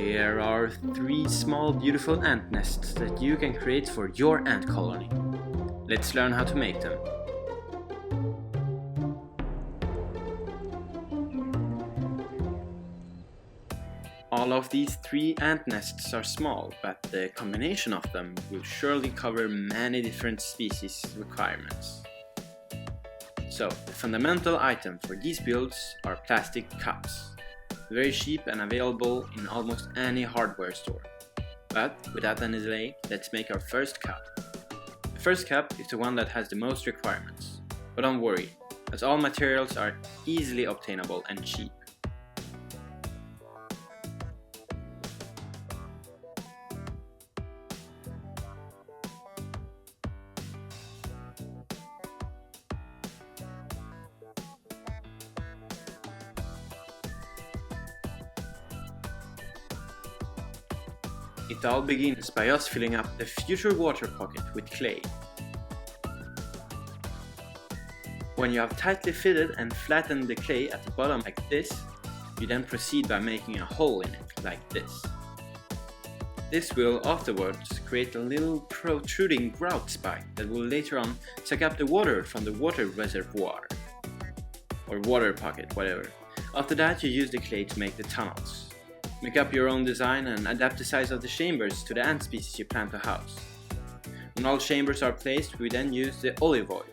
Here are 3 small beautiful ant nests that you can create for your ant colony. Let's learn how to make them. All of these 3 ant nests are small, but the combination of them will surely cover many different species requirements. So, the fundamental item for these builds are plastic cups. Very cheap and available in almost any hardware store. But without any delay, let's make our first cup. The first cup is the one that has the most requirements. But don't worry, as all materials are easily obtainable and cheap. It all begins by us filling up the future water pocket with clay. When you have tightly fitted and flattened the clay at the bottom like this, you then proceed by making a hole in it like this. This will afterwards create a little protruding grout spike that will later on suck up the water from the water reservoir or water pocket, whatever. After that, you use the clay to make the tunnels. Make up your own design and adapt the size of the chambers to the ant species you plan to house. When all chambers are placed, we then use the olive oil.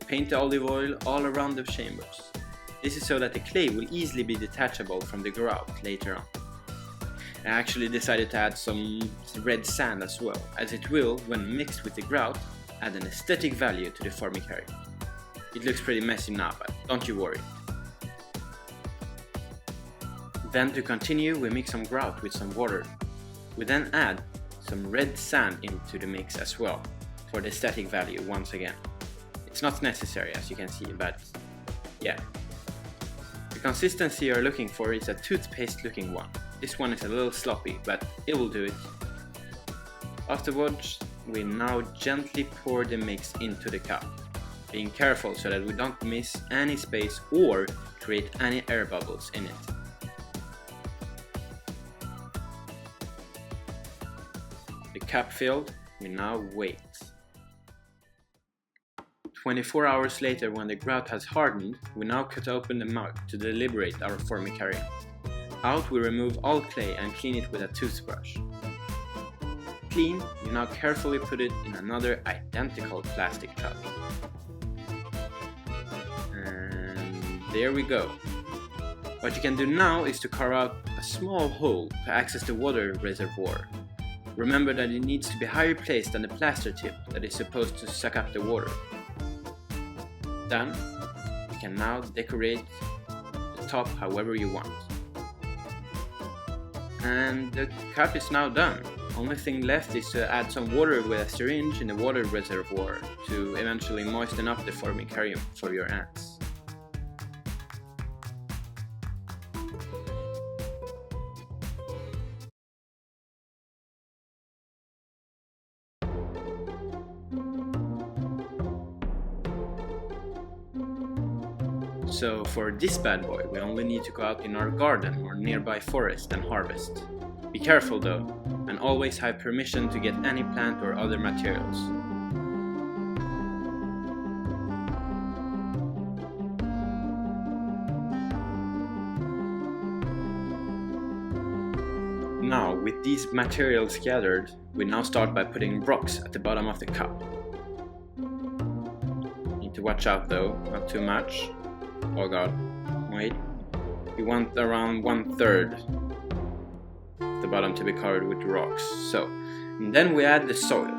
Paint the olive oil all around the chambers. This is so that the clay will easily be detachable from the grout later on. I actually decided to add some red sand as well, as it will, when mixed with the grout, add an aesthetic value to the formicarium. It looks pretty messy now, but don't you worry. Then to continue, we mix some grout with some water. We then add some red sand into the mix as well, for the aesthetic value once again. It's not necessary as you can see, but yeah. The consistency you're looking for is a toothpaste looking one. This one is a little sloppy, but it will do it. Afterwards, we now gently pour the mix into the cup, being careful so that we don't miss any space or create any air bubbles in it. The cup filled, we now wait. 24 hours later, when the grout has hardened, we now cut open the mug to deliberate our formicarium. Out we remove all clay and clean it with a toothbrush. Clean, you now carefully put it in another identical plastic cup. And there we go. What you can do now is to carve out a small hole to access the water reservoir. Remember that it needs to be higher placed than the plaster tip that is supposed to suck up the water. Done. You can now decorate the top however you want. And the cup is now done. Only thing left is to add some water with a syringe in the water reservoir to eventually moisten up the formicarium for your ants. So for this bad boy, we only need to go out in our garden or nearby forest and harvest. Be careful though, and always have permission to get any plant or other materials. Now, with these materials gathered, we now start by putting rocks at the bottom of the cup. Need to watch out though, not too much. Oh god, wait. We want around 1/3 the bottom to be covered with rocks. So, and then we add the soil.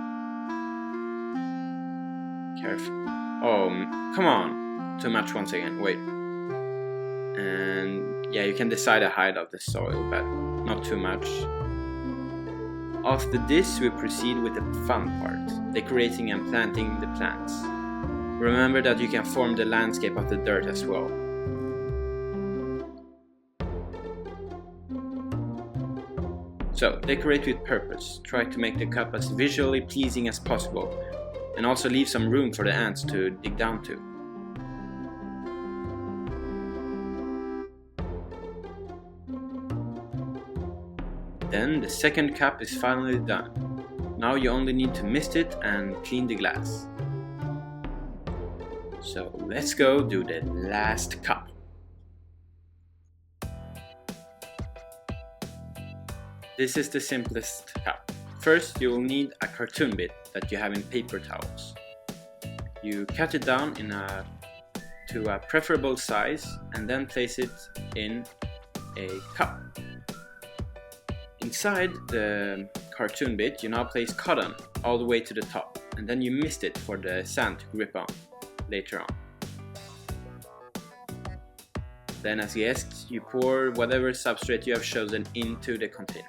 Careful. Oh, come on. Too much once again, wait. And yeah, you can decide a height of the soil, but not too much. After this, we proceed with the fun part, decorating and planting the plants. Remember that you can form the landscape of the dirt as well. So, decorate with purpose. Try to make the cup as visually pleasing as possible, and also leave some room for the ants to dig down to. Then the second cup is finally done. Now you only need to mist it and clean the glass. So let's go do the last cup. This is the simplest cup. First you will need a cartoon bit that you have in paper towels. You cut it down to a preferable size and then place it in a cup. Inside the cartoon bit you now place cotton all the way to the top, and then you mist it for the sand to grip on later on. Then, as guessed, you pour whatever substrate you have chosen into the container.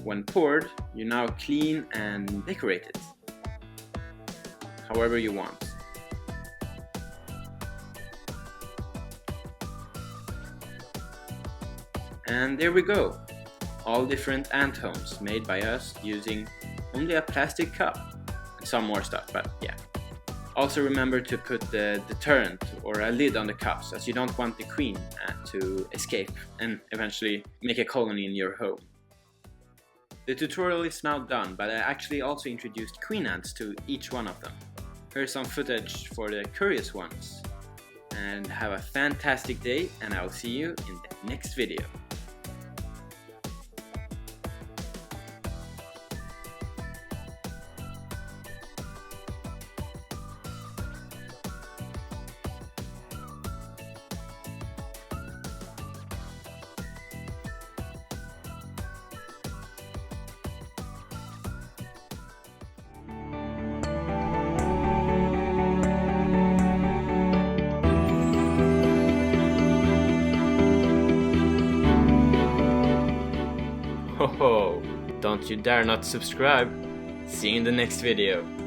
When poured, you now clean and decorate it however you want. And there we go, all different ant homes made by us using only a plastic cup and some more stuff, but yeah. Also remember to put the deterrent or a lid on the cups, as you don't want the queen to escape and eventually make a colony in your home. The tutorial is now done, but I actually also introduced queen ants to each one of them. Here's some footage for the curious ones. And have a fantastic day, and I will see you in the next video. Ho ho! Don't you dare not subscribe! See you in the next video!